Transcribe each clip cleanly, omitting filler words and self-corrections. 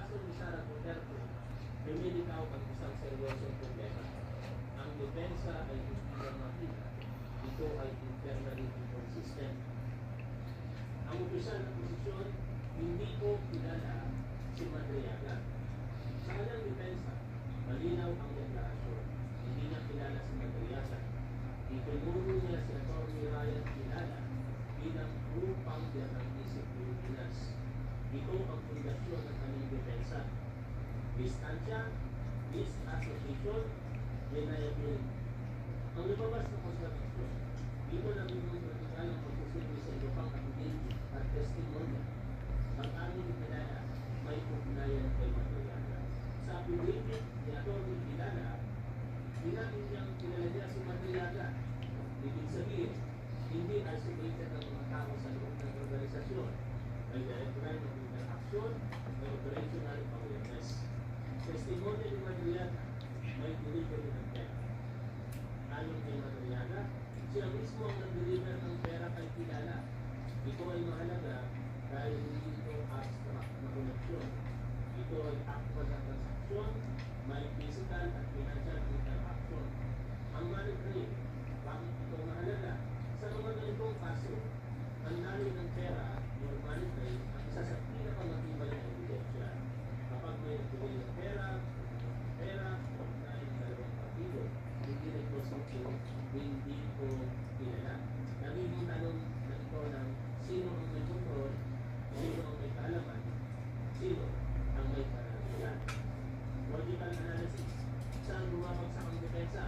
kaso ni Sara Duterte, lumilitaw ang isang seryosong problema. Ang depensa ay hindi normativa. Ito ay internally inconsistent. Ang opisyal na posisyon, hindi ko kilala si Madriaga. Sa kanyang depensa, malinaw ang deklarasyon. Hindi niya kilala si Madriaga. Itinuro niya si Atty. Ryan Kilala bilang co-founder ng Isip Pilipinas. Ito ang pundasyon ng kanyang depensa. Distansya, disassociation, deniability. Ang lumabas na kontradiksyon, dito lang yung vertikal ang pagsusunod sa iba pang affidavit at testimony. Ang aming Kilala may ugnayan kay Madriaga. Sa affidavit ni Atty. Kilala, hinahin niyang kilala niya si Madriaga. Ibig sabihin, hindi isolated ang mga tao sa loob ng organisasyon. May direct line of interaction, may operational awareness. Testimony ni Madriaga, may delivery ng pera. Ayon kay Madriaga, siya mismo ang nag-deliver ng pera kay Kilala. Ito ay mahalaga dahil hindi ito abstract na koneksyon. Ito ay actual na transaksyon, may physical at financial interaction. Ang money trail, bakit ito mahalaga? Sa mga ganitong kaso, ang nari ng pera, yung money trail, ang isa sa pinakamatibay na ebidensya. Kapag may nagbigay ng pera, o nari ng dalawang partido, hindi nagprosecution, hindi ko kilala. Nagiging tanong na ito ng sino ang may kontrol, sino ang may kaalaman, sino ang may pananagulan. Logical analysis. Saan bumabagsak ang depensa?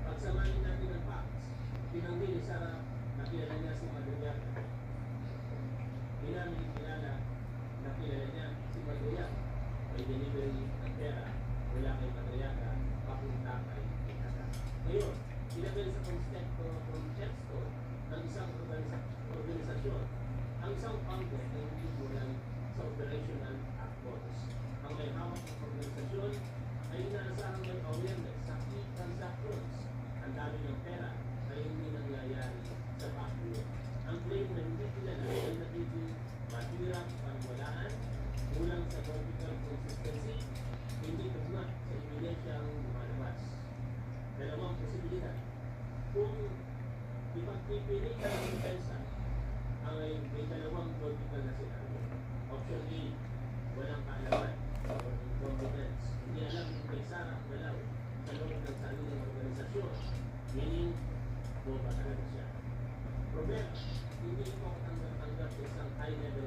Pagsamahin natin ang facts. Tinanggi ni Sara na kilala niya si Madriaga. Inamin Kilala na kilala niya si Madriaga. May delivery ng pera mula kay Madriaga papunta kay Kilala. Ngayon, ilagay sa konteksto ng isang organisasyon. Ang isang founder ay hindi kulang sa operational actors. Ang may hawak ng organisasyon ay inaasahang may awareness sa key transactions. Ang dami ng pera ay hindi nangyayari sa background. Ang claim na hindi kilala ay nagiging mahirap pangwalaan, kulang sa vertical consistency, hindi tugma sa ebidensyang lumalabas. Dalawang posibilidad. Kung ipagpipili ka ng depensa, ay may dalawang vertical na senaryo. Option A, walang kaalaman o incompetence. Hindi alam kung may Sara Galaw sa loob ng sariling organisasyon. Meaning, boba talaga siya. Problema, hindi ko tanggap-tanggap isang high-level